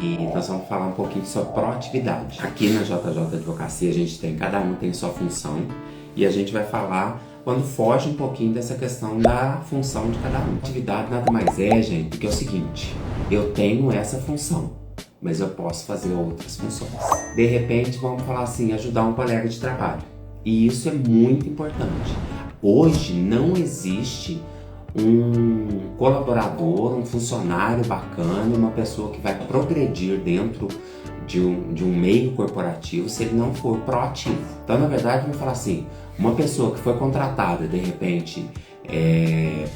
E nós vamos falar um pouquinho sobre proatividade. Aqui na JJ Advocacia cada um tem sua função e a gente vai falar quando foge um pouquinho dessa questão da função de cada um. Atividade nada mais é, gente, do que é o seguinte: eu tenho essa função, mas eu posso fazer outras funções. De repente, vamos falar assim, ajudar um colega de trabalho. E isso é muito importante. Hoje não existe um colaborador, um funcionário bacana, uma pessoa que vai progredir dentro de um meio corporativo se ele não for proativo. Então, na verdade, vamos falar assim, uma pessoa que foi contratada, de repente,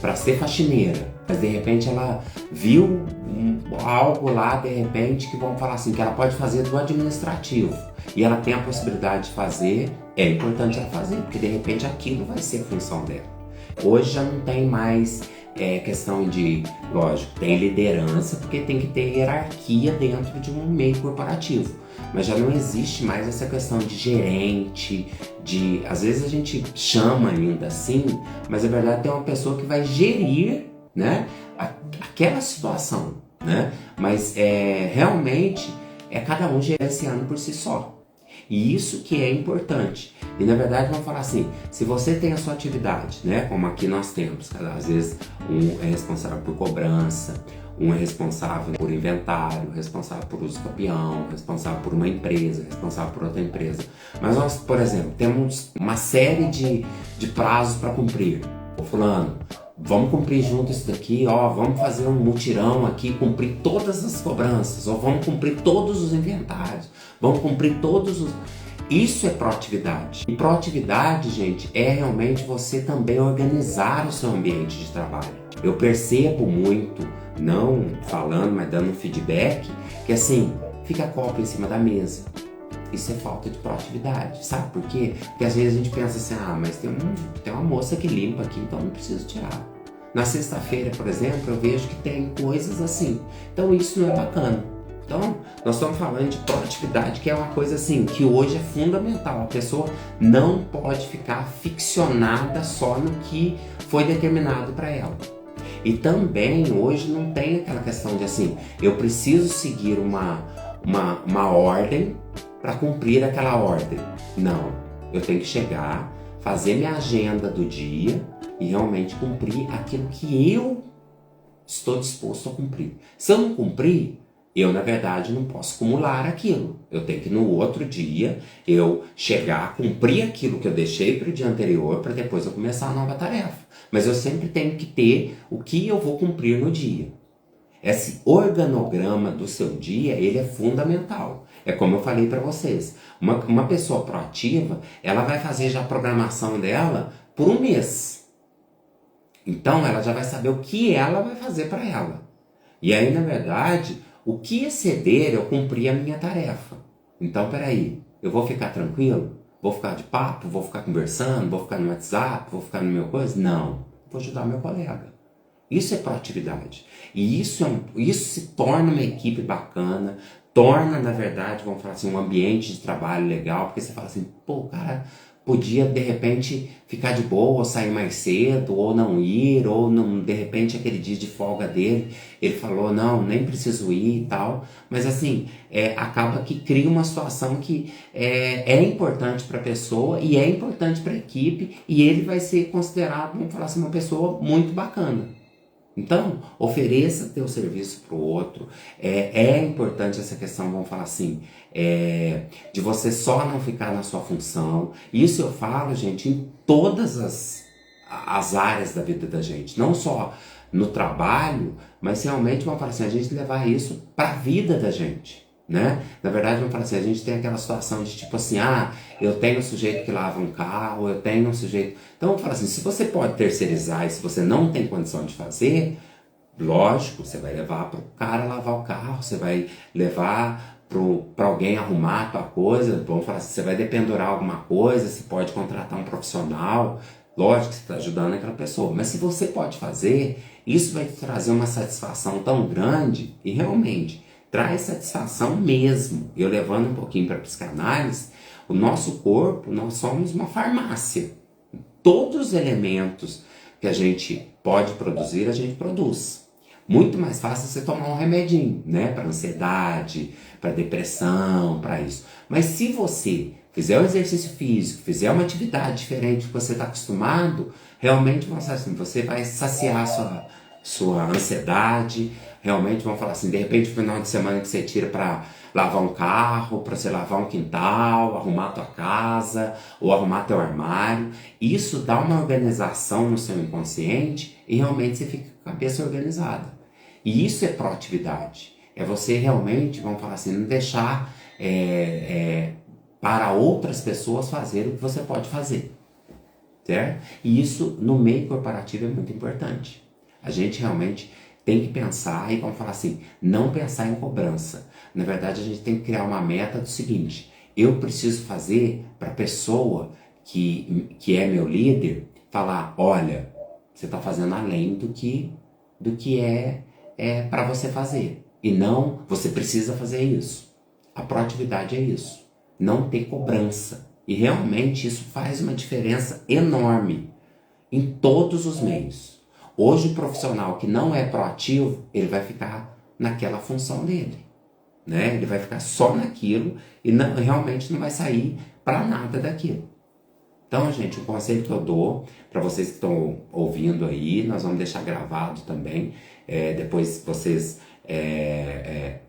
para ser faxineira, mas de repente ela viu algo lá, de repente, que vamos falar assim, que ela pode fazer do administrativo e ela tem a possibilidade de fazer, é importante ela fazer, porque de repente aquilo vai ser a função dela. Hoje já não tem mais questão de, lógico, tem liderança porque tem que ter hierarquia dentro de um meio corporativo, mas já não existe mais essa questão de gerente, às vezes a gente chama ainda assim, mas na verdade tem uma pessoa que vai gerir, né, aquela situação, né, mas realmente cada um gerenciando por si só. E isso que é importante. E na verdade vamos falar assim, se você tem a sua atividade, né, como aqui nós temos, às vezes um é responsável por cobrança, um é responsável por inventário, responsável por uso capião, responsável por uma empresa, responsável por outra empresa. Mas nós, por exemplo, temos uma série de prazos para cumprir. Ô fulano, vamos cumprir junto isso daqui, vamos fazer um mutirão aqui, cumprir todas as cobranças, ou vamos cumprir todos os inventários, vamos cumprir todos os... Isso é proatividade. E proatividade, gente, é realmente você também organizar o seu ambiente de trabalho. Eu percebo muito, não falando, mas dando um feedback, que assim, fica copo em cima da mesa. Isso é falta de proatividade, sabe por quê? Porque às vezes a gente pensa assim, mas tem uma moça que limpa aqui, então não preciso tirar. Na sexta-feira, por exemplo, eu vejo que tem coisas assim. Então isso não é bacana. Então, nós estamos falando de proatividade, que é uma coisa assim, que hoje é fundamental. A pessoa não pode ficar ficcionada só no que foi determinado para ela. E também, hoje não tem aquela questão de assim, eu preciso seguir uma ordem para cumprir aquela ordem. Não, eu tenho que chegar, fazer minha agenda do dia e realmente cumprir aquilo que eu estou disposto a cumprir. Se eu não cumprir, eu, na verdade, não posso acumular aquilo. Eu tenho que, no outro dia, eu chegar, cumprir aquilo que eu deixei para o dia anterior, para depois eu começar a nova tarefa. Mas eu sempre tenho que ter o que eu vou cumprir no dia. Esse organograma do seu dia, ele é fundamental. É como eu falei para vocês. Uma pessoa proativa, ela vai fazer já a programação dela por um mês. Então, ela já vai saber o que ela vai fazer para ela. E aí, na verdade, o que exceder, eu cumprir a minha tarefa. Então, peraí, eu vou ficar tranquilo? Vou ficar de papo? Vou ficar conversando? Vou ficar no WhatsApp? Vou ficar no meu coisa? Não, vou ajudar meu colega. Isso é proatividade. E isso se torna uma equipe bacana, torna, na verdade, vamos falar assim, um ambiente de trabalho legal, porque você fala assim, o cara podia, de repente, ficar de boa, ou sair mais cedo, ou não ir, ou não, de repente, aquele dia de folga dele, ele falou, não, nem preciso ir e tal. Mas assim, acaba que cria uma situação que é importante para a pessoa e é importante para a equipe, e ele vai ser considerado, vamos falar assim, uma pessoa muito bacana. Então, ofereça teu serviço para o outro. É importante essa questão, vamos falar assim, de você só não ficar na sua função. Isso eu falo, gente, em todas as áreas da vida da gente. Não só no trabalho, mas realmente, vamos falar assim, a gente levar isso para a vida da gente. Né? Na verdade, vamos falar assim, a gente tem aquela situação de tipo assim, eu tenho um sujeito que lava um carro, eu tenho um sujeito... Então, vamos falar assim, se você pode terceirizar e se você não tem condição de fazer, lógico, você vai levar para o cara lavar o carro, você vai levar para alguém arrumar a tua coisa, vamos falar assim, você vai dependurar alguma coisa, você pode contratar um profissional, lógico que você está ajudando aquela pessoa, mas se você pode fazer, isso vai te trazer uma satisfação tão grande e realmente... traz satisfação mesmo. Eu levando um pouquinho para a psicanálise, o nosso corpo, nós somos uma farmácia. Todos os elementos que a gente pode produzir, a gente produz. Muito mais fácil você tomar um remedinho, né? Para ansiedade, para depressão, para isso. Mas se você fizer um exercício físico, fizer uma atividade diferente que você está acostumado, realmente você vai saciar a sua ansiedade. Realmente vão falar assim, de repente no final de semana que você tira para lavar um carro, para você lavar um quintal, arrumar a tua casa ou arrumar teu armário. Isso dá uma organização no seu inconsciente e realmente você fica com a cabeça organizada. E isso é proatividade. É você realmente, vamos falar assim, não deixar para outras pessoas fazer o que você pode fazer. Certo? E isso no meio corporativo é muito importante. A gente realmente tem que pensar e vamos falar assim, não pensar em cobrança. Na verdade, a gente tem que criar uma meta do seguinte, eu preciso fazer para a pessoa que é meu líder falar, olha, você está fazendo além do que é para você fazer. E não, você precisa fazer isso. A proatividade é isso. Não ter cobrança. E realmente isso faz uma diferença enorme em todos os meios. Hoje o profissional que não é proativo, ele vai ficar naquela função dele, né? Ele vai ficar só naquilo e realmente não vai sair para nada daquilo. Então, gente, o conselho que eu dou para vocês que estão ouvindo aí, nós vamos deixar gravado também, depois vocês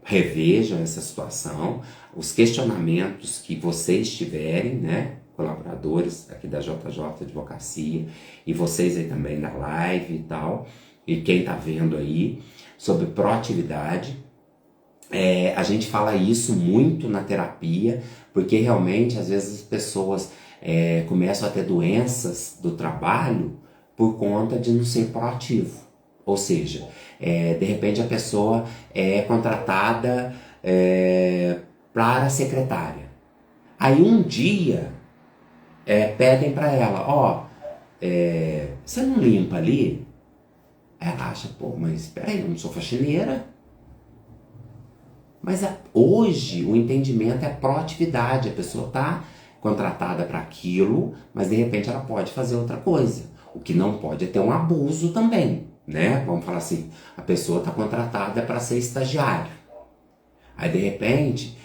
revejam essa situação, os questionamentos que vocês tiverem, né? Colaboradores aqui da JJ Advocacia e vocês aí também da live e tal, e quem tá vendo aí, sobre proatividade. A gente fala isso muito na terapia, porque realmente às vezes as pessoas começam a ter doenças do trabalho por conta de não ser proativo. Ou seja, de repente a pessoa é contratada para secretária. Aí um dia pedem para ela, você não limpa ali? Ela acha, pô, mas peraí, eu não sou faxineira. Mas hoje o entendimento é proatividade, a pessoa está contratada para aquilo, mas de repente ela pode fazer outra coisa. O que não pode é ter um abuso também, né? Vamos falar assim, a pessoa está contratada para ser estagiário. Aí de repente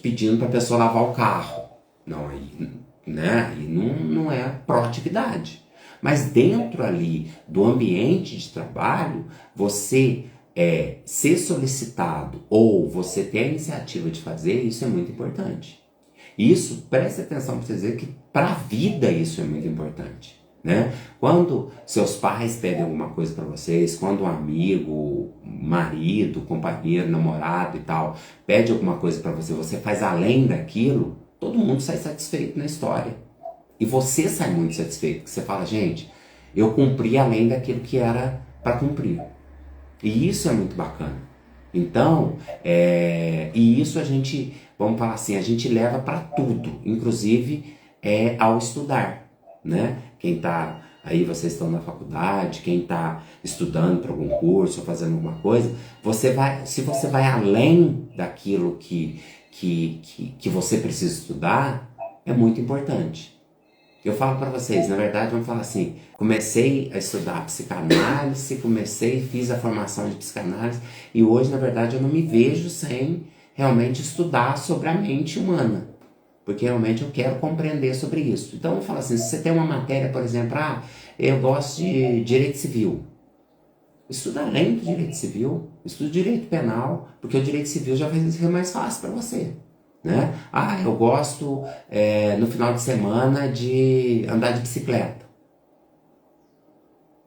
pedindo para a pessoa lavar o carro. Não, aí, né? Aí não é proatividade. Mas dentro ali do ambiente de trabalho, você ser solicitado ou você ter a iniciativa de fazer, isso é muito importante. Isso, preste atenção para você dizer que para a vida isso é muito importante, né? Quando seus pais pedem alguma coisa para vocês, quando um amigo, marido, companheiro, namorado e tal, pede alguma coisa para você, você faz além daquilo, todo mundo sai satisfeito na história. E você sai muito satisfeito, porque você fala, gente, eu cumpri além daquilo que era para cumprir. E isso é muito bacana. Então, e isso a gente, vamos falar assim, a gente leva para tudo, inclusive ao estudar, né? Quem está aí, vocês estão na faculdade, quem está estudando para algum curso ou fazendo alguma coisa, se você vai além daquilo que você precisa estudar, é muito importante. Eu falo para vocês, na verdade, vamos falar assim, comecei a estudar psicanálise, fiz a formação de psicanálise e hoje, na verdade, eu não me vejo sem realmente estudar sobre a mente humana, porque realmente eu quero compreender sobre isso. Então, eu falo assim, se você tem uma matéria, por exemplo, eu gosto de direito civil, estuda além do direito civil, estuda direito penal, porque o direito civil já vai ser mais fácil para você. Né? Eu gosto no final de semana de andar de bicicleta.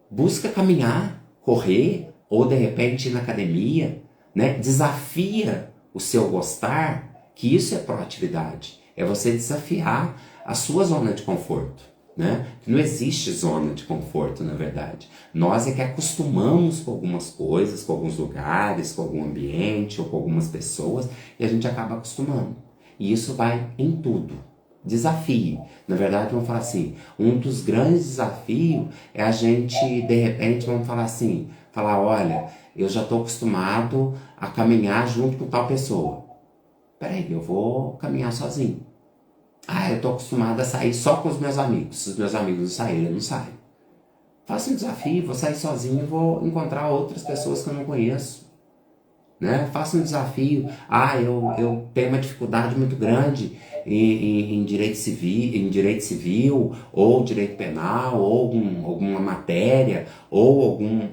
Busca caminhar, correr ou de repente ir na academia, né? Desafia o seu gostar, que isso é proatividade. É você desafiar a sua zona de conforto, né? Não existe zona de conforto, na verdade. Nós é que acostumamos com algumas coisas, com alguns lugares, com algum ambiente ou com algumas pessoas e a gente acaba acostumando. E isso vai em tudo. Desafie. Na verdade, vamos falar assim, um dos grandes desafios é a gente, de repente, vamos falar assim, olha, eu já estou acostumado a caminhar junto com tal pessoa. Peraí, eu vou caminhar sozinho. Eu estou acostumado a sair só com os meus amigos. Se os meus amigos não saírem, eu não saio. Faça um desafio, vou sair sozinho e vou encontrar outras pessoas que eu não conheço. Né? Faça um desafio. Eu tenho uma dificuldade muito grande em direito civil, ou direito penal, ou alguma matéria, ou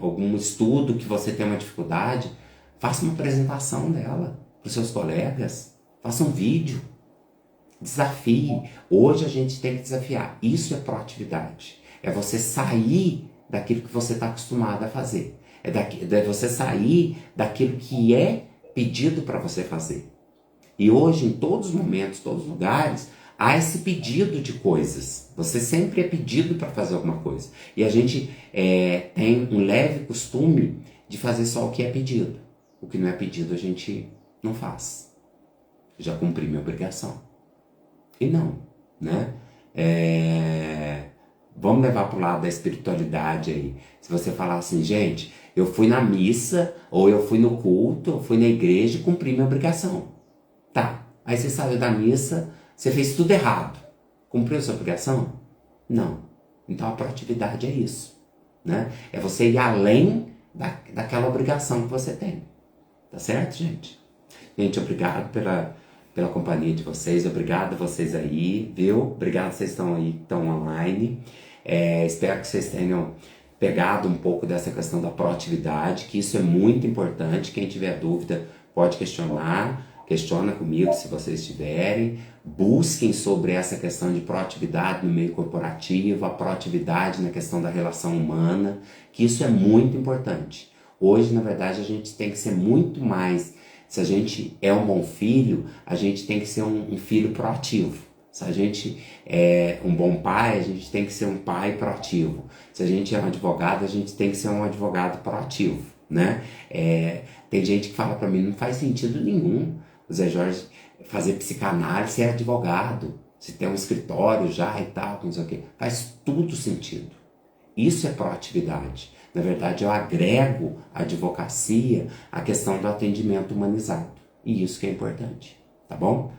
algum estudo que você tem uma dificuldade. Faça uma apresentação dela para os seus colegas. Faça um vídeo. Desafie. Hoje a gente tem que desafiar. Isso é proatividade. É você sair daquilo que você está acostumado a fazer. É você sair daquilo que é pedido para você fazer. E hoje, em todos os momentos, todos os lugares, há esse pedido de coisas. Você sempre é pedido para fazer alguma coisa. E a gente tem um leve costume de fazer só o que é pedido. O que não é pedido a gente não faz. Já cumpri minha obrigação. E não, né? Vamos levar para o lado da espiritualidade aí. Se você falar assim, gente, eu fui na missa, ou eu fui no culto, eu fui na igreja e cumpri minha obrigação. Tá, aí você saiu da missa, você fez tudo errado. Cumpriu sua obrigação? Não. Então a proatividade é isso, né? É você ir além daquela obrigação que você tem. Tá certo, gente? Gente, obrigado pela companhia de vocês, obrigado a vocês aí, viu? Obrigado a vocês que estão aí, que estão online. Espero que vocês tenham pegado um pouco dessa questão da proatividade, que isso é muito importante. Quem tiver dúvida pode questiona comigo se vocês tiverem. Busquem sobre essa questão de proatividade no meio corporativo, a proatividade na questão da relação humana, que isso é muito importante. Hoje, na verdade, a gente tem que ser muito mais. Se a gente é um bom filho, a gente tem que ser um filho proativo. Se a gente é um bom pai, a gente tem que ser um pai proativo. Se a gente é um advogado, a gente tem que ser um advogado proativo, né? Tem gente que fala para mim, não faz sentido nenhum o Zé Jorge fazer psicanálise, ser advogado, se tem um escritório já e tal, não sei o quê. Faz tudo sentido. Isso é proatividade. Na verdade, eu agrego a advocacia à questão do atendimento humanizado. E isso que é importante, tá bom?